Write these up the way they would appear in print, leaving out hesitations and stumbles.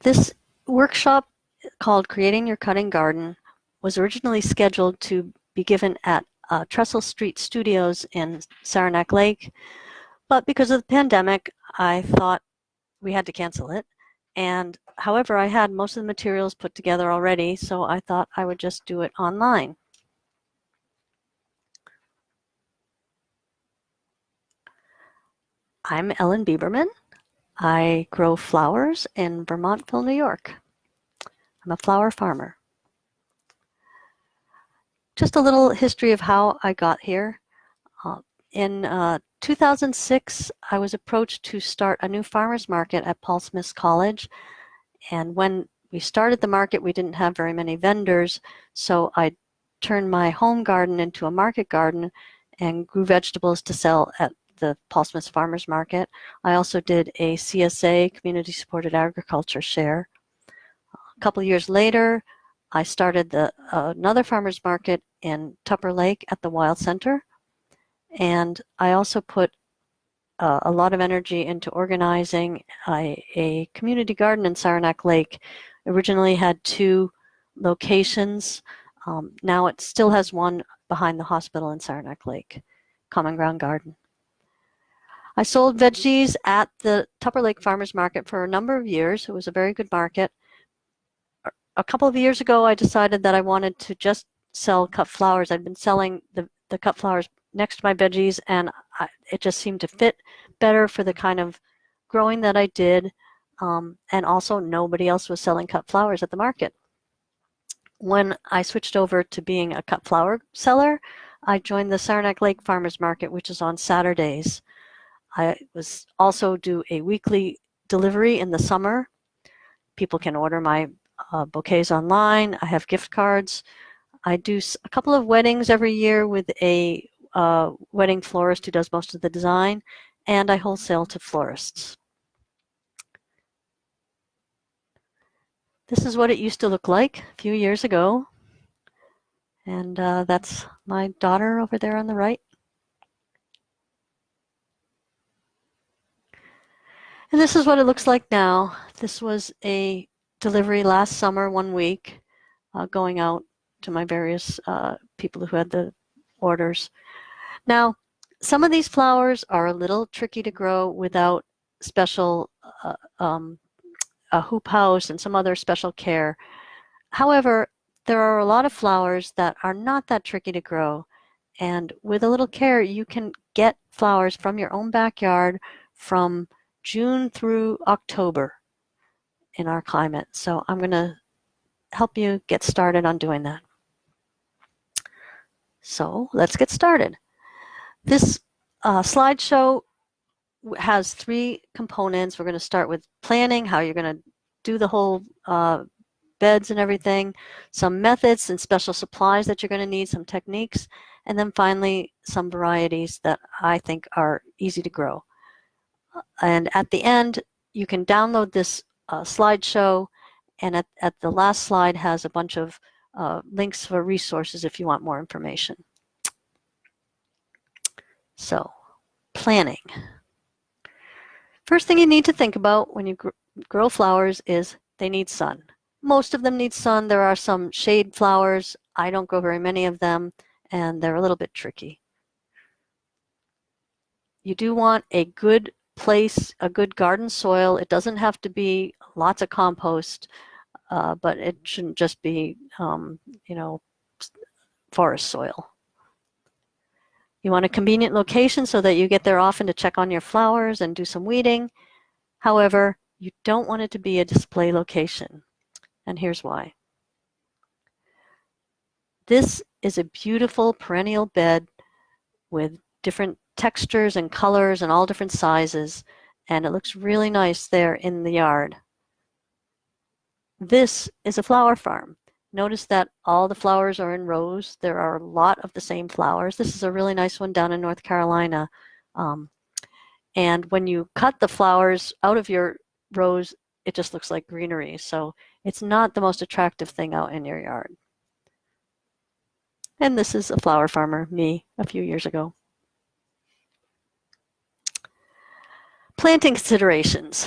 This workshop called Creating Your Cutting Garden was originally scheduled to be given at Trestle Street Studios in Saranac Lake, but because of the pandemic, I thought we had to cancel it. And however, I had most of the materials put together already, so I thought I would just do it online. I'm Ellen Bieberman. I grow flowers in Vermontville, New York. I'm a flower farmer. Just a little history of how I got here. In 2006, I was approached to start a new farmers market at Paul Smith's College. And when we started the market, we didn't have very many vendors. So I turned my home garden into a market garden and grew vegetables to sell at the Paul Smith's Farmers Market. I also did a CSA, Community Supported Agriculture Share. A couple of years later, I started another farmers market in Tupper Lake at the Wild Center. And I also put a lot of energy into organizing a community garden in Saranac Lake. Originally had 2 locations. Now it still has one behind the hospital in Saranac Lake, Common Ground Garden. I sold veggies at the Tupper Lake Farmers Market for a number of years. It was a very good market. A couple of years ago, I decided that I wanted to just sell cut flowers. I'd been selling the cut flowers next to my veggies, and it just seemed to fit better for the kind of growing that I did. And also, nobody else was selling cut flowers at the market. When I switched over to being a cut flower seller, I joined the Saranac Lake Farmers Market, which is on Saturdays. I was also do a weekly delivery in the summer. People can order my bouquets online. I have gift cards. I do a couple of weddings every year with a wedding florist who does most of the design, and I wholesale to florists. This is what it used to look like a few years ago. And that's my daughter over there on the right. And this is what it looks like now. This was a delivery last summer, 1 week, going out to my various people who had the orders. Now, some of these flowers are a little tricky to grow without special a hoop house and some other special care. However, there are a lot of flowers that are not that tricky to grow. And with a little care, you can get flowers from your own backyard from June through October in our climate. So I'm going to help you get started on doing that. So let's get started. This slideshow has 3 components. We're going to start with planning, how you're going to do the whole beds and everything, some methods and special supplies that you're going to need, some techniques, and then finally some varieties that I think are easy to grow. And at the end, you can download this slideshow, and at the last slide has a bunch of links for resources if you want more information. So, planning. First thing you need to think about when you grow flowers is they need sun. Most of them need sun. There are some shade flowers. I don't grow very many of them, and they're a little bit tricky. You do want a good place, a good garden soil. It doesn't have to be lots of compost, but it shouldn't just be, forest soil. You want a convenient location so that you get there often to check on your flowers and do some weeding. However, you don't want it to be a display location. And here's why. This is a beautiful perennial bed with different textures and colors and all different sizes, and it looks really nice there in the yard. This is a flower farm. Notice that all the flowers are in rows. There are a lot of the same flowers. This is a really nice one down in North Carolina. And when you cut the flowers out of your rows, it just looks like greenery. So it's not the most attractive thing out in your yard. And this is a flower farmer, me, a few years ago. Planting considerations.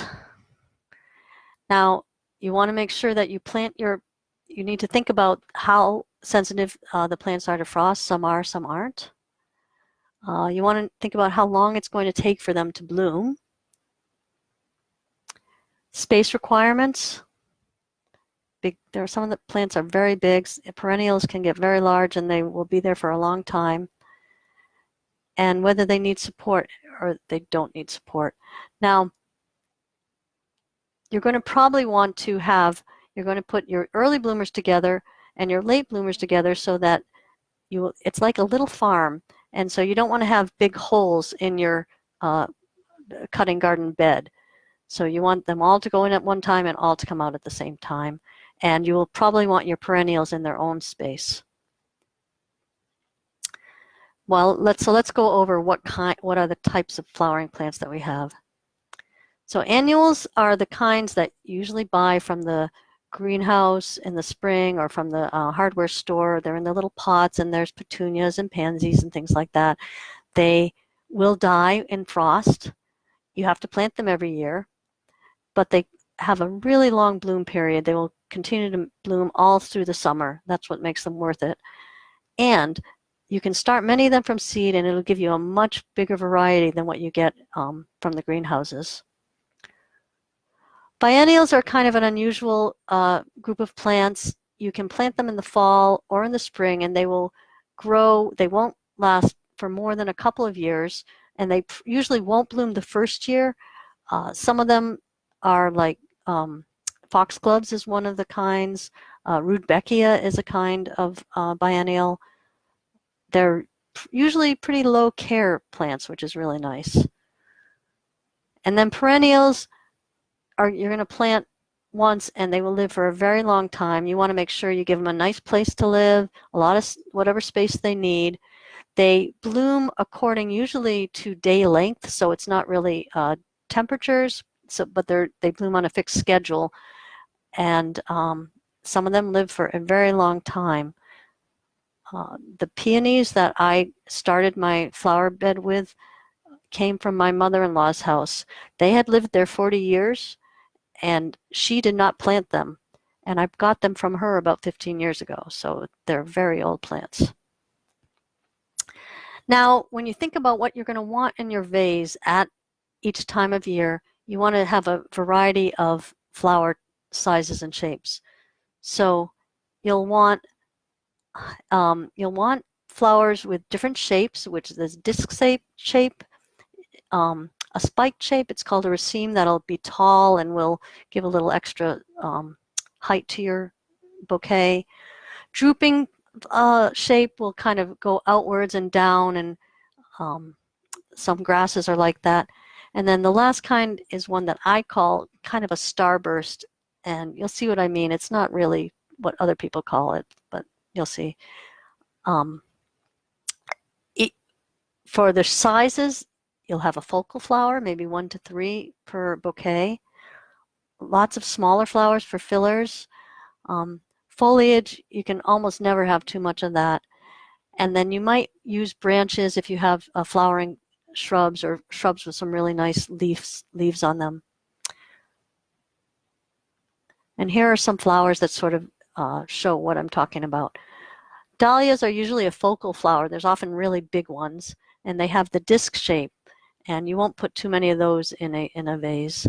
Now, you want to make sure that you need to think about how sensitive the plants are to frost. Some are, some aren't. You want to think about how long it's going to take for them to bloom. Space requirements. There are some of the plants are very big. Perennials can get very large and they will be there for a long time. And whether they need support or they don't need support. Now, you're going to probably want to you're going to put your early bloomers together and your late bloomers together so that it's like a little farm. And so you don't want to have big holes in your cutting garden bed. So you want them all to go in at one time and all to come out at the same time. And you will probably want your perennials in their own space. Well, let's go over what are the types of flowering plants that we have. So annuals are the kinds that you usually buy from the greenhouse in the spring or from the hardware store. They're in the little pots, and there's petunias and pansies and things like that. They will die in frost. You have to plant them every year, but they have a really long bloom period. They will continue to bloom all through the summer. That's what makes them worth it. And you can start many of them from seed, and it'll give you a much bigger variety than what you get from the greenhouses. Biennials are kind of an unusual group of plants. You can plant them in the fall or in the spring, and they will grow. They won't last for more than a couple of years, and they usually won't bloom the first year. Some of them are like foxgloves is one of the kinds. Rudbeckia is a kind of biennial. They're usually pretty low care plants, which is really nice. And then perennials you're going to plant once and they will live for a very long time. You want to make sure you give them a nice place to live, a lot of whatever space they need. They bloom according usually to day length, so it's not really temperatures, but they bloom on a fixed schedule. And some of them live for a very long time. The peonies that I started my flower bed with came from my mother-in-law's house. They had lived there 40 years. And she did not plant them. And I got them from her about 15 years ago. So they're very old plants. Now, when you think about what you're going to want in your vase at each time of year, you want to have a variety of flower sizes and shapes. So you'll want flowers with different shapes, which is disc shape, a spiked shape. It's called a raceme. That'll be tall and will give a little extra height to your bouquet. Drooping shape will kind of go outwards and down, and some grasses are like that. And then the last kind is one that I call kind of a starburst, and you'll see what I mean. It's not really what other people call it, but you'll see. For the sizes, you'll have a focal flower, maybe 1 to 3 per bouquet. Lots of smaller flowers for fillers. Foliage, you can almost never have too much of that. And then you might use branches if you have flowering shrubs or shrubs with some really nice leaves on them. And here are some flowers that sort of show what I'm talking about. Dahlias are usually a focal flower. There's often really big ones, and they have the disc shape, and you won't put too many of those in a vase.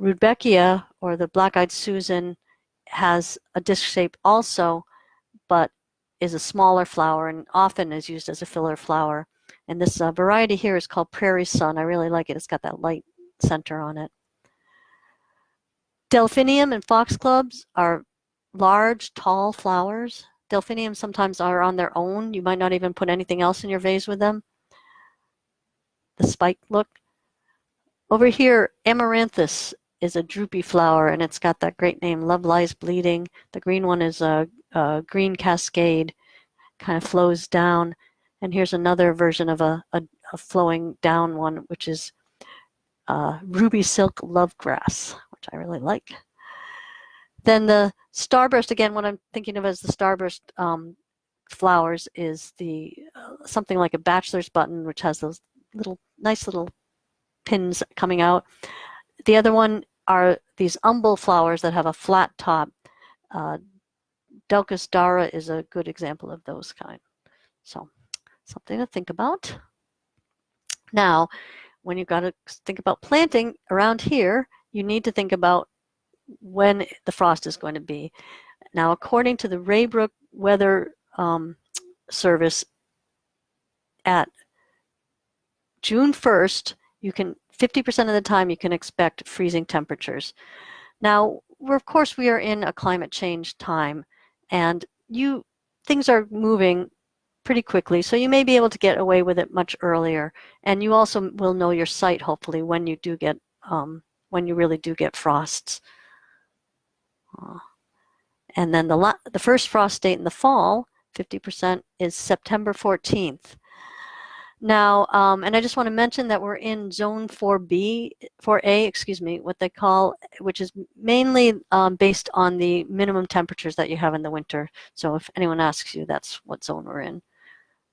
Rudbeckia, or the black-eyed Susan, has a disc shape also, but is a smaller flower and often is used as a filler flower. And this variety here is called Prairie Sun. I really like it. It's got that light center on it. Delphinium and foxgloves are large, tall flowers. Delphinium sometimes are on their own. You might not even put anything else in your vase with them. The spiked look. Over here, Amaranthus is a droopy flower, and it's got that great name, Love Lies Bleeding. The green one is a green cascade, kind of flows down. And here's another version of a flowing down one, which is Ruby Silk Lovegrass, which I really like. Then the starburst, again, what I'm thinking of as the starburst flowers is the something like a bachelor's button, which has those nice little pins coming out. The other one are these umbel flowers that have a flat top. Daucus dara is a good example of those kind. So something to think about. Now, when you've got to think about planting around here, you need to think about when the frost is going to be. Now, according to the Raybrook Weather Service, at June 1st, you can 50% of the time you can expect freezing temperatures. Now, of course, we are in a climate change time, and things are moving pretty quickly, so you may be able to get away with it much earlier. And you also will know your site, hopefully, when you do get when you really do get frosts. And then the first frost date in the fall, 50%, is September 14th. Now, and I just want to mention that we're in zone 4B, 4A, excuse me, what they call, which is mainly based on the minimum temperatures that you have in the winter. So if anyone asks you, that's what zone we're in.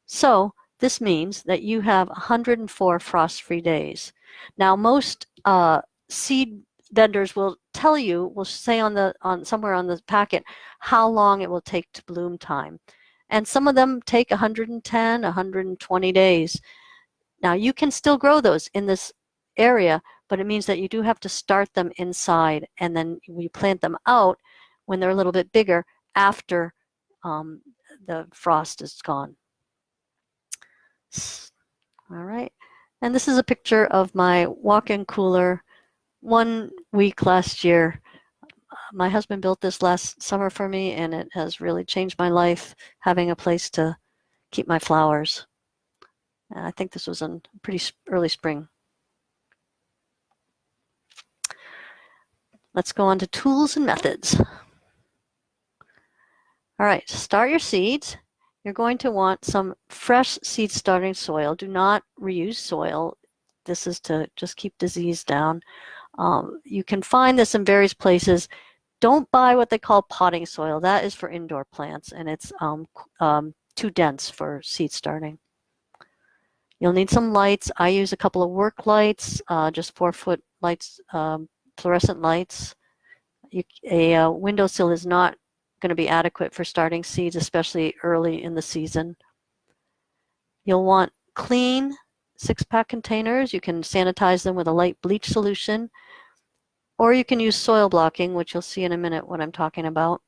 So this means that you have 104 frost-free days. Now, most seed vendors will tell you, will say somewhere on the packet how long it will take to bloom time. And some of them take 110, 120 days. Now, you can still grow those in this area, but it means that you do have to start them inside, and then we plant them out when they're a little bit bigger after the frost is gone. All right, and this is a picture of my walk-in cooler 1 week last year. My husband built this last summer for me, and it has really changed my life, having a place to keep my flowers. And I think this was in pretty early spring. Let's go on to tools and methods. All right, start your seeds. You're going to want some fresh seed starting soil. Do not reuse soil. This is to just keep disease down. You can find this in various places. Don't buy what they call potting soil. That is for indoor plants, and it's too dense for seed starting. You'll need some lights. I use a couple of work lights, just 4-foot lights, fluorescent lights. A windowsill is not going to be adequate for starting seeds, especially early in the season. You'll want clean 6-pack containers. You can sanitize them with a light bleach solution, or you can use soil blocking, which you'll see in a minute what I'm talking about.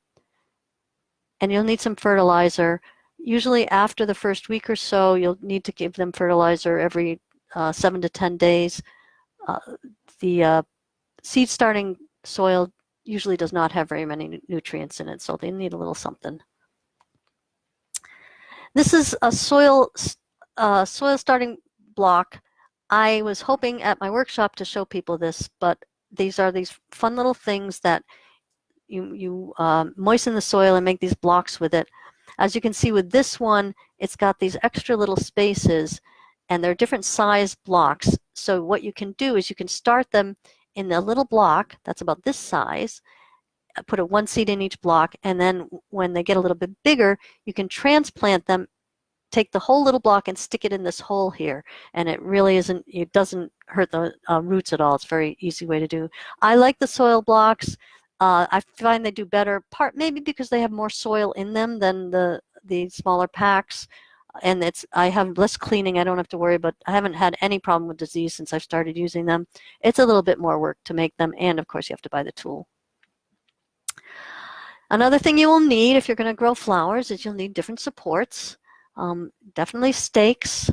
And you'll need some fertilizer. Usually after the first week or so, you'll need to give them fertilizer every 7 to 10 days. The seed starting soil usually does not have very many nutrients in it, so they need a little something. This is a soil starting block. I was hoping at my workshop to show people this, but these are these fun little things that you moisten the soil and make these blocks with it. As you can see with this one, it's got these extra little spaces, and they're different size blocks. So what you can do is you can start them in a little block that's about this size, put a 1 seed in each block, and then when they get a little bit bigger, you can transplant them, take the whole little block and stick it in this hole here, and it really isn't, it doesn't hurt the roots at all. It's a very easy way to do. I like the soil blocks. I find they do better, maybe because they have more soil in them than the smaller packs, and I have less cleaning. I don't have to worry, but I haven't had any problem with disease since I've started using them. It's a little bit more work to make them, and of course you have to buy the tool. Another thing you will need if you're going to grow flowers is you'll need different supports. Definitely stakes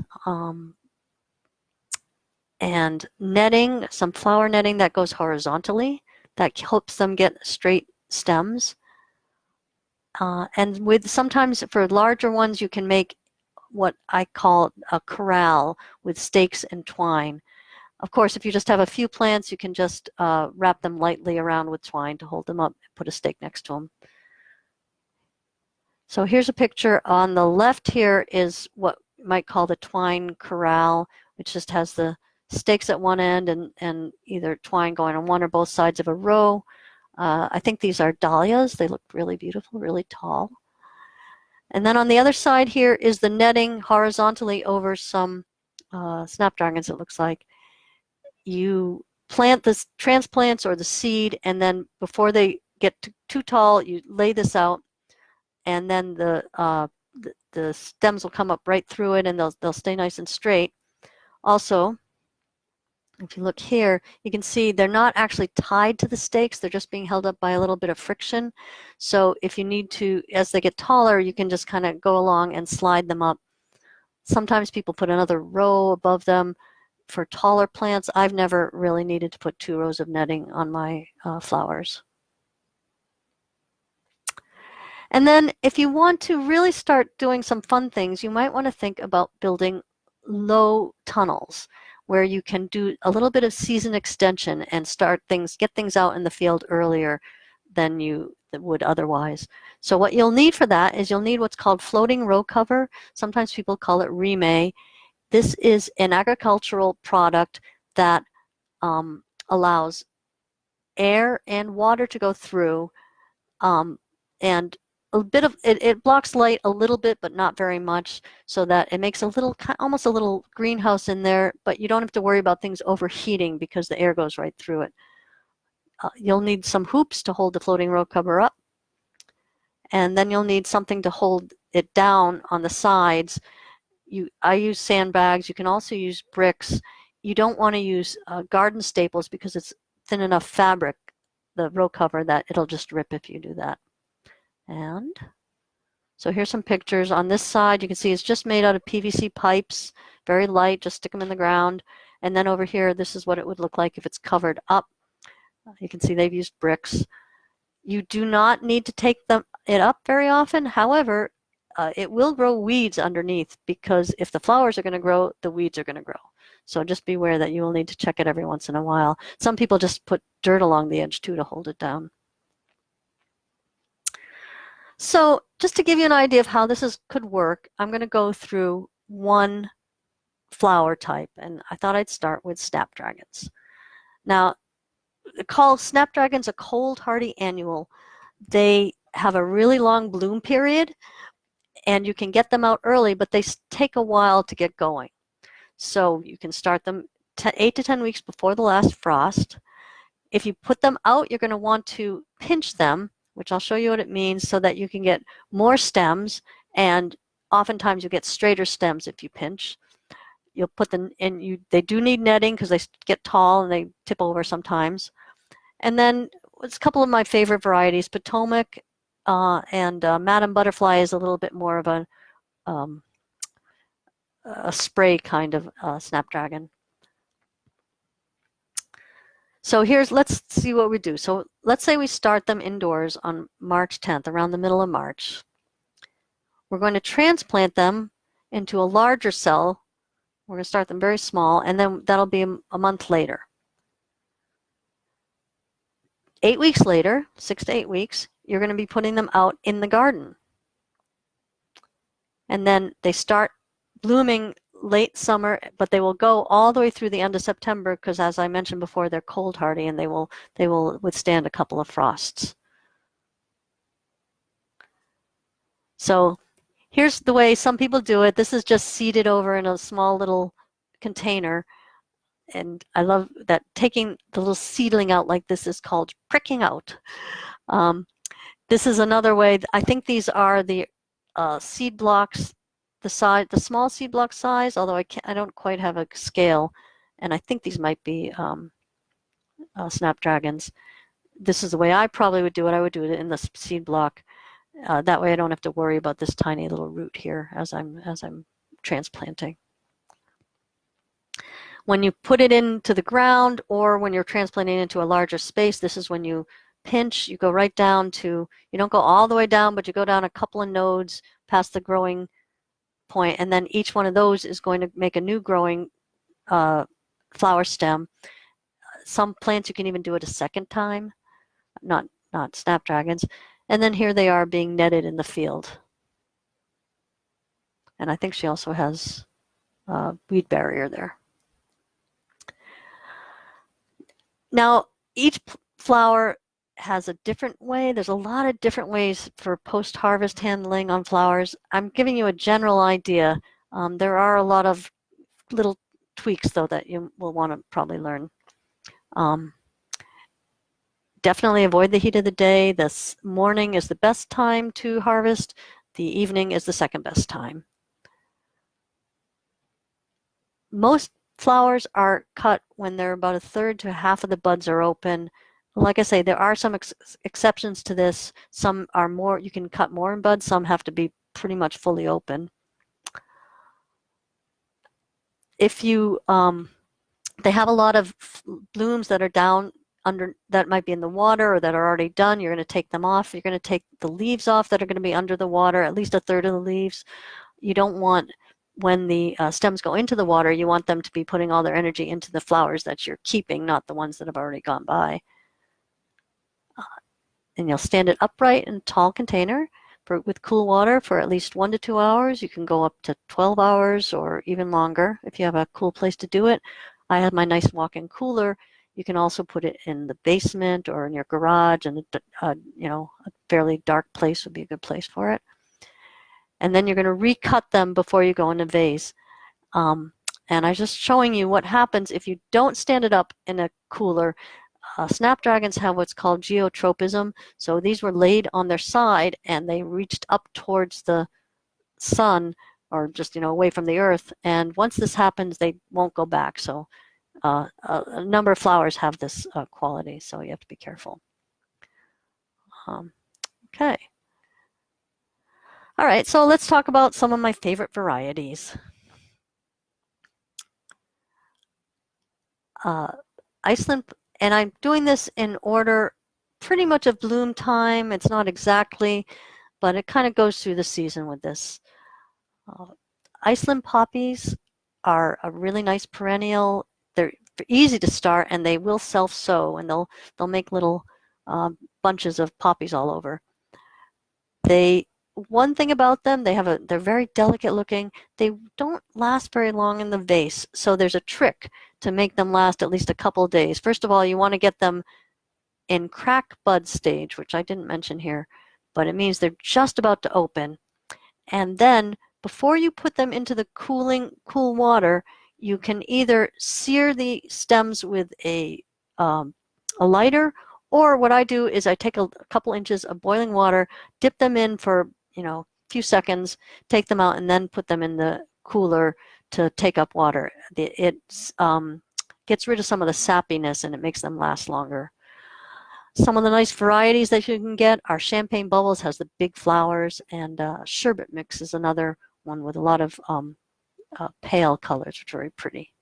and netting, some flower netting that goes horizontally that helps them get straight stems. And sometimes for larger ones you can make what I call a corral with stakes and twine. Of course, if you just have a few plants, you can just wrap them lightly around with twine to hold them up, put a stake next to them. So here's a picture. On the left here is what you might call the twine corral, which just has the stakes at one end and either twine going on one or both sides of a row. I think these are dahlias. They look really beautiful, really tall. And then on the other side here is the netting horizontally over some snapdragons, it looks like. You plant the transplants or the seed, and then before they get too tall, you lay this out, and then the stems will come up right through it, and they'll stay nice and straight. Also, if you look here, you can see they're not actually tied to the stakes. They're just being held up by a little bit of friction. So if you need to, as they get taller, you can just kind of go along and slide them up. Sometimes people put another row above them for taller plants. I've never really needed to put 2 rows of netting on my flowers. And then if you want to really start doing some fun things, you might want to think about building low tunnels where you can do a little bit of season extension and get things out in the field earlier than you would otherwise. So what you'll need for that is you'll need what's called floating row cover. Sometimes people call it remay. This is an agricultural product that allows air and water to go through, and a bit of it blocks light a little bit, but not very much, so that it makes a little, almost a little greenhouse in there, but you don't have to worry about things overheating because the air goes right through it. You'll need some hoops to hold the floating row cover up, and then you'll need something to hold it down on the sides. I use sandbags. You can also use bricks. You don't want to use garden staples because it's thin enough fabric, the row cover, that it'll just rip if you do that. And so here's some pictures. On this side, you can see it's just made out of PVC pipes, very light, just stick them in the ground. And then over here, this is what it would look like if it's covered up. You can see they've used bricks. You do not need to take it up very often. However, it will grow weeds underneath, because if the flowers are going to grow, the weeds are going to grow. So just beware that you will need to check it every once in a while. Some people just put dirt along the edge too to hold it down. So just to give you an idea of how this could work, I'm going to go through one flower type, and I thought I'd start with snapdragons. Now, call snapdragons a cold hardy annual. They have a really long bloom period, and you can get them out early, but they take a while to get going. So you can start them 8 to 10 weeks before the last frost. If you put them out, you're going to want to pinch them, which I'll show you what it means, so that you can get more stems, and oftentimes you get straighter stems if you pinch. You'll put them in, they do need netting because they get tall and they tip over sometimes. And then it's a couple of my favorite varieties, Potomac and Madam Butterfly is a little bit more of a spray kind of snapdragon. So let's see what we do. So let's say we start them indoors on March 10th, around the middle of March. We're going to transplant them into a larger cell. We're going to start them very small, and then that'll be a month later. 8 weeks later, 6 to 8 weeks, you're going to be putting them out in the garden. And then they start blooming late summer, but they will go all the way through the end of September, because as I mentioned before, they're cold hardy and they will withstand a couple of frosts. So here's the way some people do it. This is just seeded over in a small little container. And I love that taking the little seedling out like this is called pricking out. This is another way. I think these are the seed blocks, the small seed block size, although I don't quite have a scale, and I think these might be snapdragons. This is the way I probably would do it. I would do it in the seed block. That way I don't have to worry about this tiny little root here as I'm transplanting. When you put it into the ground, or when you're transplanting into a larger space, this is when you pinch. You go right down to, you don't go all the way down, but you go down a couple of nodes past the growing point, and then each one of those is going to make a new growing flower stem. Some plants you can even do it a second time, not snapdragons. And then here they are being netted in the field. And I think she also has a weed barrier there. Now, each flower has a different way. There's a lot of different ways for post-harvest handling on flowers. I'm giving you a general idea. There are a lot of little tweaks, though, that you will want to probably learn. Definitely avoid the heat of the day. This morning is the best time to harvest. The evening is the second best time. Most flowers are cut when they're about a third to half of the buds are open. Like I say, there are some exceptions to this. Some are more, you can cut more in buds. Some have to be pretty much fully open. If you, they have a lot of blooms that are down under, that might be in the water or that are already done. You're going to take them off. You're going to take the leaves off that are going to be under the water, at least a third of the leaves. You don't want, when the stems go into the water, you want them to be putting all their energy into the flowers that you're keeping, not the ones that have already gone by. And you'll stand it upright in a tall container with cool water for at least 1 to 2 hours. You can go up to 12 hours or even longer if you have a cool place to do it. I have my nice walk-in cooler. You can also put it in the basement or in your garage, and you know, a fairly dark place would be a good place for it. And then you're going to recut them before you go in a vase. And I'm just showing you what happens if you don't stand it up in a cooler. Snapdragons have what's called geotropism. So these were laid on their side and they reached up towards the sun, or just, you know, away from the earth. And once this happens, they won't go back. So a number of flowers have this quality, so you have to be careful. Okay. All right, so let's talk about some of my favorite varieties. Iceland, and I'm doing this in order pretty much of bloom time. It's not exactly, but it kind of goes through the season with this. Iceland poppies are a really nice perennial. They're easy to start, and they will self-sow, and they'll make little bunches of poppies all over. One thing about them, they're very delicate looking. They don't last very long in the vase, so there's a trick to make them last at least a couple of days. First of all, you want to get them in crack bud stage, which I didn't mention here, but it means they're just about to open. And then before you put them into the cool water, you can either sear the stems with a lighter, or what I do is I take a couple inches of boiling water, dip them in for, you know, a few seconds, take them out, and then put them in the cooler to take up water. It gets rid of some of the sappiness and it makes them last longer. Some of the nice varieties that you can get are Champagne Bubbles, has the big flowers, and Sherbet Mix is another one with a lot of pale colors, which are very pretty.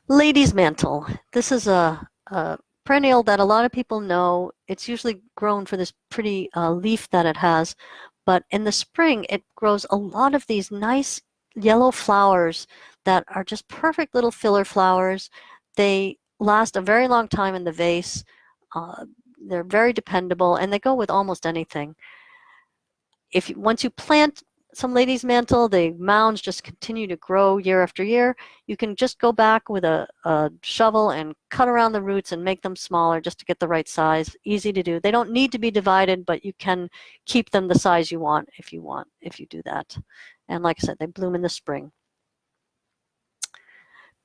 Lady's Mantle. This is a perennial that a lot of people know. It's usually grown for this pretty leaf that it has, but in the spring it grows a lot of these nice yellow flowers that are just perfect little filler flowers. They last a very long time in the vase. They're very dependable, and they go with almost anything. Once you plant some lady's mantle, the mounds just continue to grow year after year. You can just go back with a shovel and cut around the roots and make them smaller just to get the right size. Easy to do. They don't need to be divided, but you can keep them the size you want if you do that. And like I said, they bloom in the spring.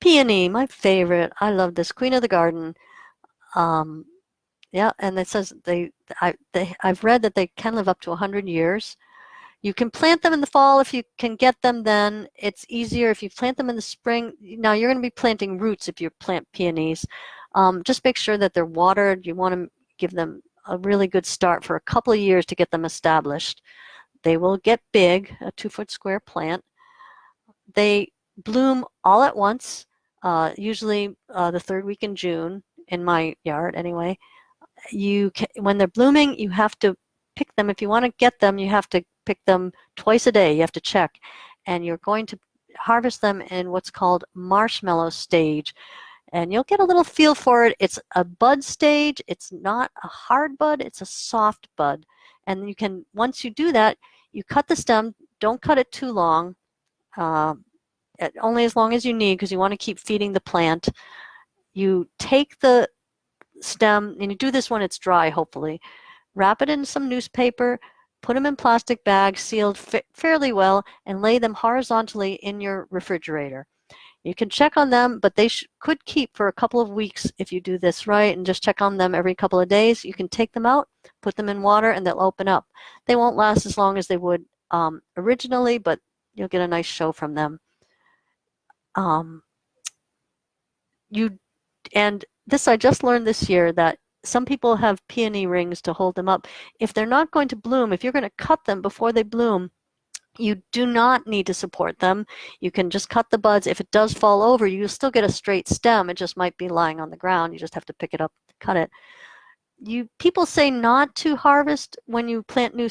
Peony, my favorite. I love this, Queen of the Garden. Yeah, and it says I've read that they can live up to 100 years. You can plant them in the fall if you can get them then. It's easier if you plant them in the spring. Now you're going to be planting roots if you plant peonies. Just make sure that they're watered. You want to give them a really good start for a couple of years to get them established. They will get big, a 2-foot square plant. They bloom all at once, usually the third week in June, in my yard anyway. When they're blooming, you have to pick them. If you want to get them, you have to pick them twice a day. You have to check. And you're going to harvest them in what's called marshmallow stage. And you'll get a little feel for it. It's a bud stage. It's not a hard bud. It's a soft bud. And you can, once you do that, you cut the stem. Don't cut it too long. Only as long as you need, because you want to keep feeding the plant. You take the stem, and you do this when it's dry, hopefully. Wrap it in some newspaper, put them in plastic bags sealed fairly well, and lay them horizontally in your refrigerator. You can check on them, but they could keep for a couple of weeks if you do this right and just check on them every couple of days. You can take them out, put them in water, and they'll open up. They won't last as long as they would originally, but you'll get a nice show from them. And this I just learned this year, that some people have peony rings to hold them up. If they're not going to bloom, if you're going to cut them before they bloom, you do not need to support them. You can just cut the buds. If it does fall over, you still get a straight stem. It just might be lying on the ground. You just have to pick it up, cut it. People say not to harvest when you plant new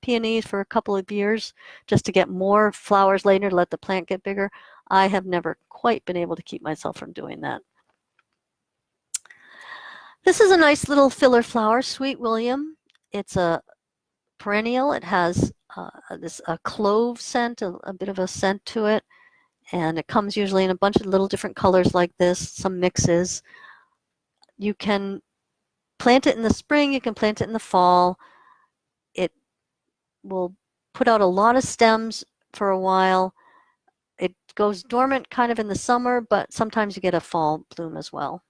peonies for a couple of years, just to get more flowers later, to let the plant get bigger. I have never quite been able to keep myself from doing that. This is a nice little filler flower, Sweet William. It's a perennial. It has a clove scent, a bit of a scent to it, and it comes usually in a bunch of little different colors like this, some mixes. You can plant it in the spring, you can plant it in the fall. It will put out a lot of stems for a while. It goes dormant kind of in the summer, but sometimes you get a fall bloom as well.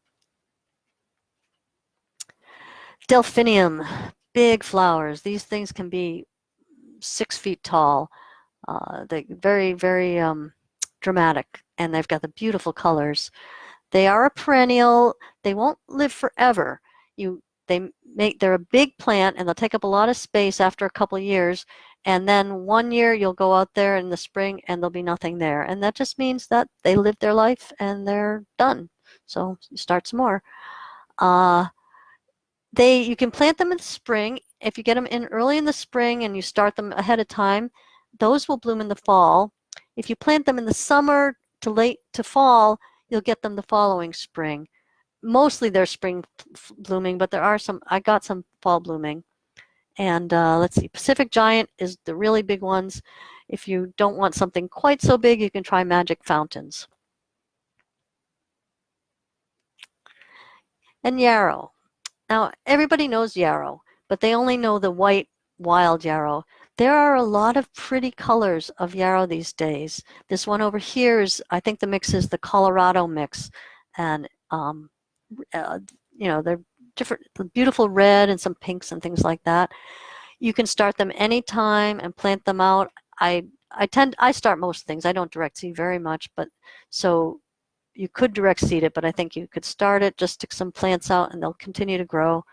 Delphinium, big flowers. These things can be 6 feet tall. They're very, very dramatic, and they've got the beautiful colors. They are a perennial. They won't live forever. They're a big plant, and they'll take up a lot of space after a couple of years. And then one year you'll go out there in the spring and there'll be nothing there. And that just means that they lived their life and they're done. So you start some more. You can plant them in the spring. If you get them in early in the spring and you start them ahead of time, those will bloom in the fall. If you plant them in the summer to late to fall, you'll get them the following spring. Mostly they're spring blooming, but there are some, I got some fall blooming. And let's see, Pacific Giant is the really big ones. If you don't want something quite so big, you can try Magic Fountains. And yarrow. Now, everybody knows yarrow, but they only know the white wild yarrow. There are a lot of pretty colors of yarrow these days. This one over here is, I think the mix is the Colorado mix. And, they're different, beautiful red and some pinks and things like that. You can start them anytime and plant them out. I start most things. I don't direct seed very much, but so you could direct seed it, but I think you could start it, just stick some plants out and they'll continue to grow.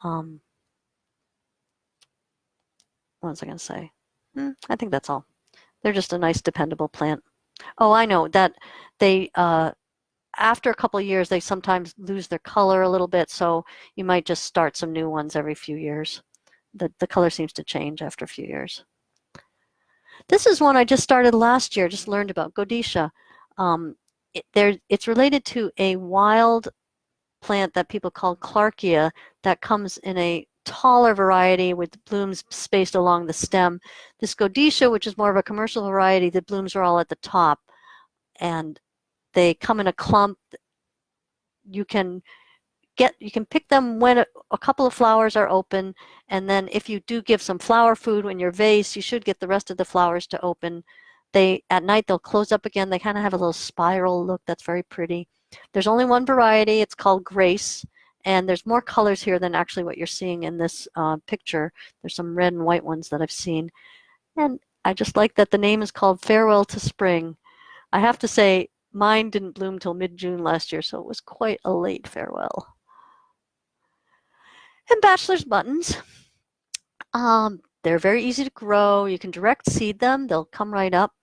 What was I going to say? I think that's all. They're just a nice, dependable plant. Oh, I know that they, after a couple of years, they sometimes lose their color a little bit, so you might just start some new ones every few years. The color seems to change after a few years. This is one I just started last year, just learned about, Godetia. It's related to a wild plant that people call Clarkia that comes in a taller variety with blooms spaced along the stem. This Godetia, which is more of a commercial variety, the blooms are all at the top, and they come in a clump. You can pick them when a couple of flowers are open, and then if you do give some flower food in your vase, you should get the rest of the flowers to open. At night they'll close up again. They kind of have a little spiral look that's very pretty. There's only one variety. It's called Grace, and there's more colors here than actually what you're seeing in this picture. There's some red and white ones that I've seen, and I just like that the name is called Farewell to Spring. I have to say, mine didn't bloom till mid-June last year, so it was quite a late farewell. And bachelor's buttons. They're very easy to grow. You can direct seed them. They'll come right up.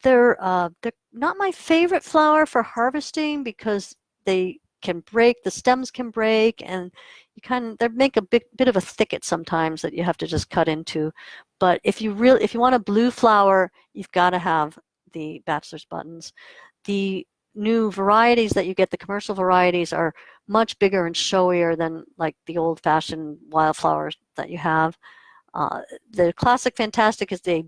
They're not my favorite flower for harvesting because they can break, the stems can break, and they make a bit of a thicket sometimes that you have to just cut into. But if you want a blue flower, you've got to have the bachelor's buttons. The new varieties that you get, the commercial varieties, are much bigger and showier than like the old-fashioned wildflowers that you have. The Classic Fantastic is a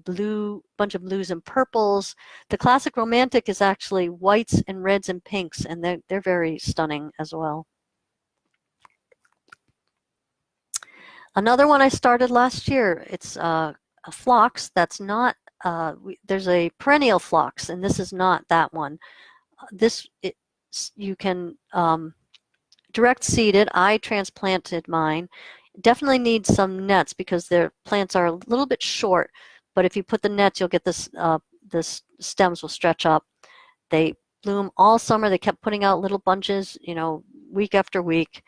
bunch of blues and purples. The Classic Romantic is actually whites and reds and pinks, and they're very stunning as well. Another one I started last year, it's a phlox that's not there's a perennial phlox, and this is not that one. You can direct seed it. I transplanted mine. Definitely need some nets because their plants are a little bit short, but if you put the nets, you'll get this stems will stretch up. They bloom all summer. They kept putting out little bunches, week after week.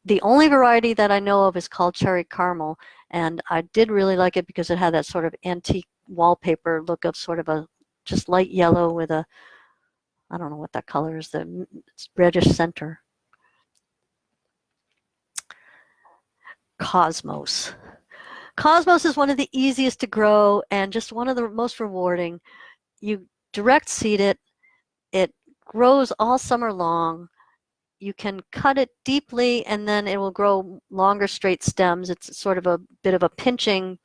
The only variety that I know of is called Cherry Caramel, and I did really like it because it had that sort of antique wallpaper look of sort of a just light yellow with a, I don't know what that color is, the reddish center. Cosmos. Cosmos is one of the easiest to grow and just one of the most rewarding. You direct seed it. It grows all summer long. You can cut it deeply and then it will grow longer straight stems. It's sort of a bit of a pinching.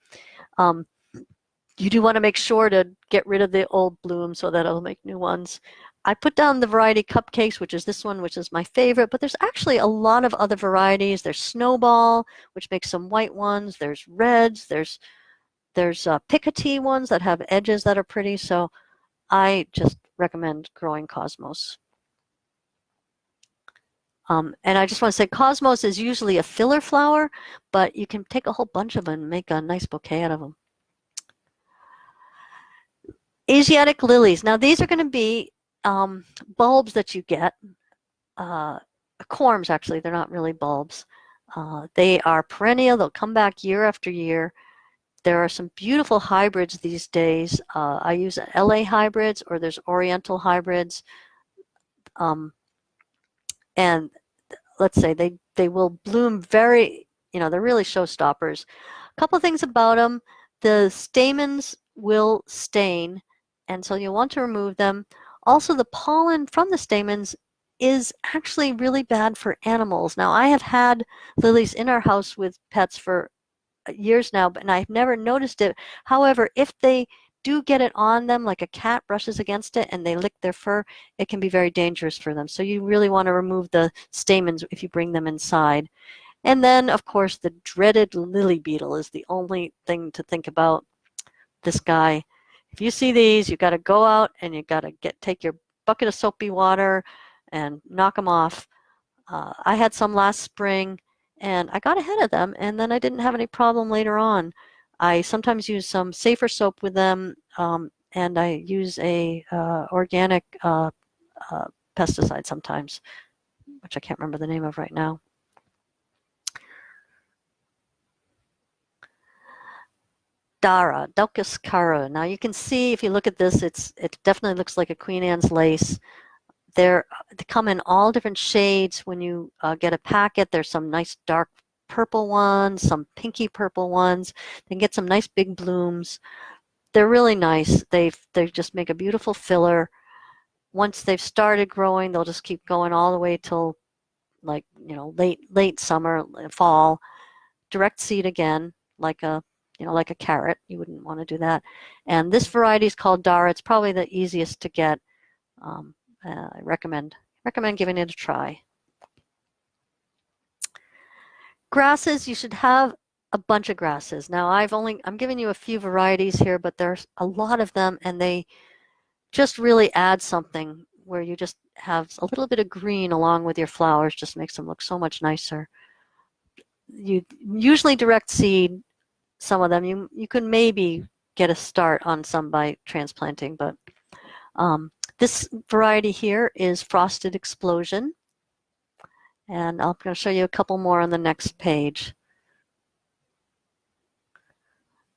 You do want to make sure to get rid of the old bloom so that it'll make new ones. I put down the variety Cupcakes, which is this one, which is my favorite, but there's actually a lot of other varieties. There's Snowball, which makes some white ones. There's reds. There's Picotee ones that have edges that are pretty. So I just recommend growing Cosmos. And I just want to say Cosmos is usually a filler flower, but you can take a whole bunch of them and make a nice bouquet out of them. Asiatic lilies. Now these are going to be bulbs that you get. Corms, actually, they're not really bulbs. They are perennial. They'll come back year after year. There are some beautiful hybrids these days. I use LA hybrids, or there's Oriental hybrids. And let's say they will bloom very, they're really showstoppers. A couple things about them. The stamens will stain, and so you'll want to remove them. Also, the pollen from the stamens is actually really bad for animals. Now, I have had lilies in our house with pets for years now, and I've never noticed it. However, if they do get it on them, like a cat brushes against it and they lick their fur, it can be very dangerous for them. So you really want to remove the stamens if you bring them inside. And then, of course, the dreaded lily beetle is the only thing to think about. This guy. If you see these, you got to go out and you got to take your bucket of soapy water and knock them off. I had some last spring and I got ahead of them, and then I didn't have any problem later on. I sometimes use some safer soap with them, and I use a organic pesticide sometimes, which I can't remember the name of right now. Dara, Daucus cara. Now you can see if you look at this, it definitely looks like a Queen Anne's lace. They come in all different shades when you get a packet. There's some nice dark purple ones, some pinky purple ones. They can get some nice big blooms. They're really nice. They just make a beautiful filler. Once they've started growing, they'll just keep going all the way till late summer, fall. Direct seed again, like a carrot. You wouldn't want to do that. And this variety is called Dara. It's probably the easiest to get. I recommend giving it a try. Grasses, you should have a bunch of grasses. Now I'm giving you a few varieties here, but there's a lot of them, and they just really add something where you just have a little bit of green along with your flowers. Just makes them look so much nicer. You usually direct seed some of them. You can maybe get a start on some by transplanting, but this variety here is Frosted Explosion, and I'm going to show you a couple more on the next page.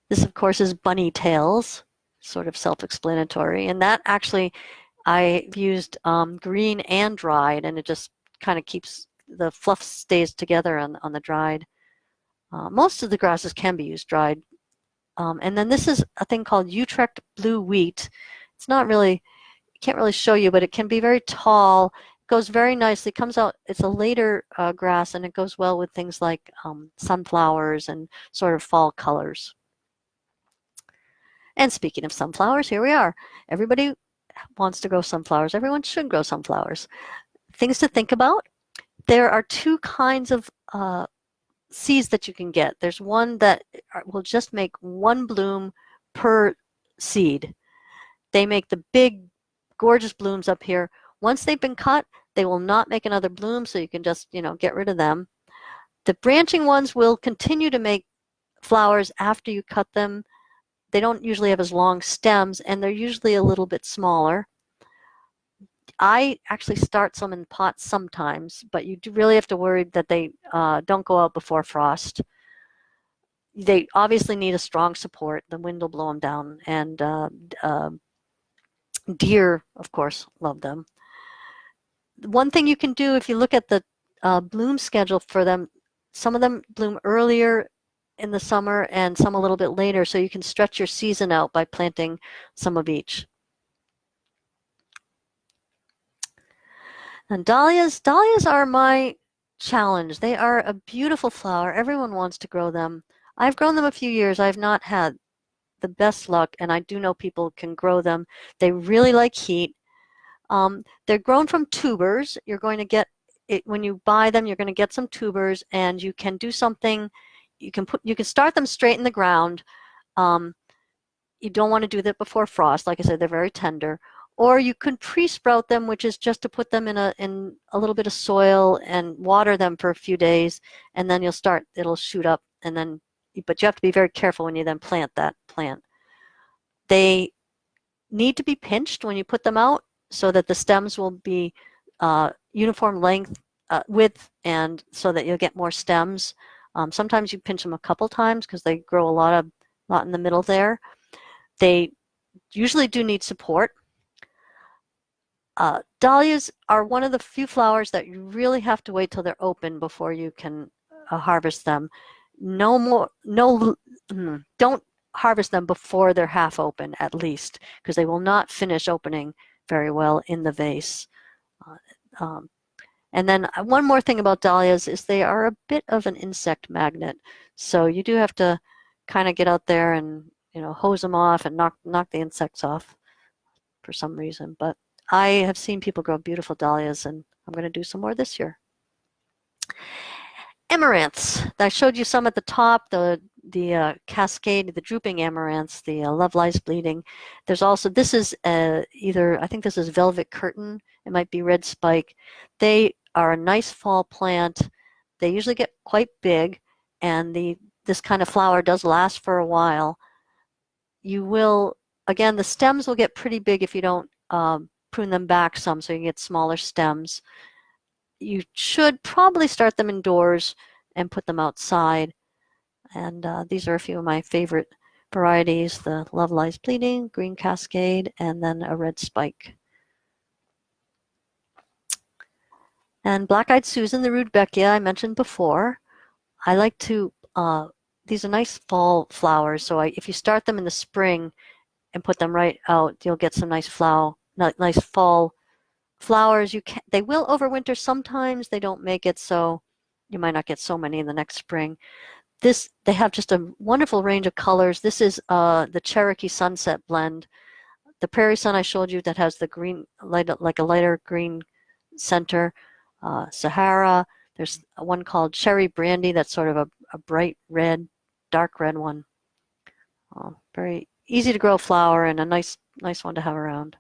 This, of course, is Bunny Tails, sort of self-explanatory, and that actually I've used green and dried, and it just kind of keeps the fluff stays together on the dried. Most of the grasses can be used dried. And then this is a thing called Utrecht Blue Wheat. It's not really, can't really show you, but it can be very tall. It goes very nicely. Comes out, it's a later grass, and it goes well with things like sunflowers and sort of fall colors. And speaking of sunflowers, here we are. Everybody wants to grow sunflowers. Everyone should grow sunflowers. Things to think about. There are two kinds of seeds that you can get. There's one that will just make one bloom per seed. They make the big, gorgeous blooms up here. Once they've been cut, they will not make another bloom, so you can just, get rid of them. The branching ones will continue to make flowers after you cut them. They don't usually have as long stems, and they're usually a little bit smaller. I actually start some in pots sometimes, but you do really have to worry that they don't go out before frost. They obviously need a strong support. The wind will blow them down, and deer, of course, love them. One thing you can do, if you look at the bloom schedule for them, some of them bloom earlier in the summer and some a little bit later, so you can stretch your season out by planting some of each. And dahlias are my challenge. They are a beautiful flower. Everyone wants to grow them. I've grown them a few years. I've not had the best luck, and I do know people can grow them. They really like heat. They're grown from tubers. You're going to get it when you buy them. You're going to get some tubers, and you can do something. You can start them straight in the ground. You don't want to do that before frost. Like I said, they're very tender. Or you could pre-sprout them, which is just to put them in a little bit of soil and water them for a few days, and then it'll shoot up, and then, but you have to be very careful when you then plant that plant. They need to be pinched when you put them out so that the stems will be uniform length, width, and so that you'll get more stems. Sometimes you pinch them a couple times because they grow a lot in the middle there. They usually do need support. Dahlias are one of the few flowers that you really have to wait till they're open before you can harvest them. Don't harvest them before they're half open, at least, because they will not finish opening very well in the vase. And then one more thing about dahlias is they are a bit of an insect magnet. So you do have to kind of get out there and hose them off and knock the insects off for some reason. But I have seen people grow beautiful dahlias, and I'm going to do some more this year. Amaranths. I showed you some at the top, the cascade, the drooping amaranths, the Love Lies Bleeding. There's also, this is I think this is Velvet Curtain. It might be Red Spike. They are a nice fall plant. They usually get quite big, and this kind of flower does last for a while. You will, again, the stems will get pretty big if you don't prune them back some, so you can get smaller stems. You should probably start them indoors and put them outside. And these are a few of my favorite varieties: the Love Lies Bleeding, Green Cascade, and then a Red Spike. And Black-Eyed Susan, the Rudbeckia, I mentioned before. I like to, these are nice fall flowers. So if you start them in the spring and put them right out, you'll get some nice fall flowers. They will overwinter sometimes. They don't make it, so you might not get so many in the next spring. They have just a wonderful range of colors. This is the Cherokee Sunset blend. The Prairie Sun I showed you that has the green, like a lighter green center. Sahara. There's one called Cherry Brandy that's sort of a bright red, dark red one. Very easy to grow flower and a nice one to have around.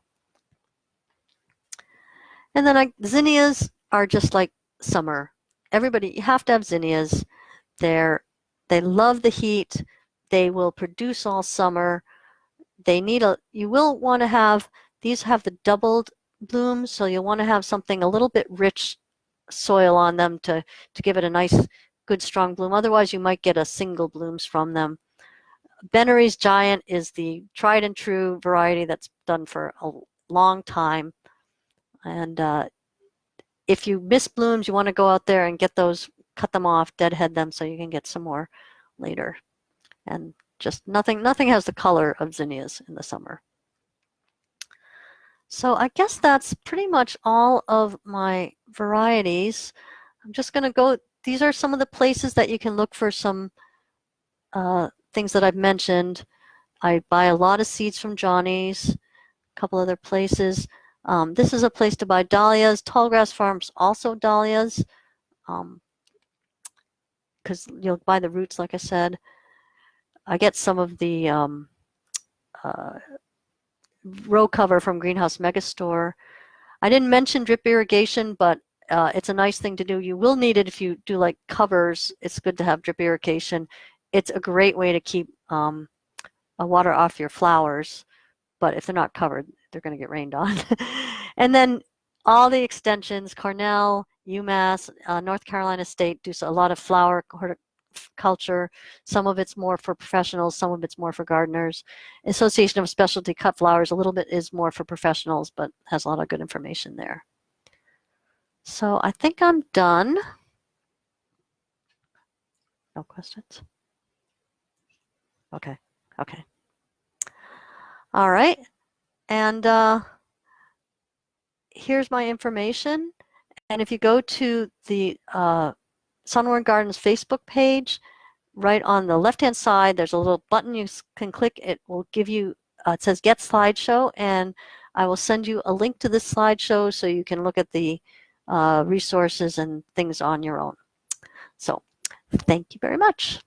And then zinnias are just like summer. You have to have zinnias. They love the heat. They will produce all summer. You will want to have, these have the doubled blooms, so you'll want to have something a little bit rich soil on them to give it a nice, good, strong bloom. Otherwise, you might get a single blooms from them. Bennery's Giant is the tried and true variety that's done for a long time. And if you miss blooms, you want to go out there and get those, cut them off, deadhead them so you can get some more later. And just nothing has the color of zinnias in the summer. So I guess that's pretty much all of my varieties. I'm just going to go, these are some of the places that you can look for some things that I've mentioned. I buy a lot of seeds from Johnny's, a couple other places. This is a place to buy dahlias. Tallgrass Farms also dahlias, because you'll buy the roots, like I said. I get some of the row cover from Greenhouse Megastore. I didn't mention drip irrigation, but it's a nice thing to do. You will need it if you do like covers. It's good to have drip irrigation. It's a great way to keep water off your flowers, but if they're not covered, they're going to get rained on. And then all the extensions, Cornell, UMass, North Carolina State do a lot of flower horticulture. Some of it's more for professionals, some of it's more for gardeners. Association of Specialty Cut Flowers, a little bit is more for professionals, but has a lot of good information there. So I think I'm done. No questions? Okay, okay. All right, and here's my information. And if you go to the Sunwarren Gardens Facebook page, right on the left-hand side, there's a little button you can click. It will give you, it says Get Slideshow, and I will send you a link to this slideshow so you can look at the resources and things on your own. So thank you very much.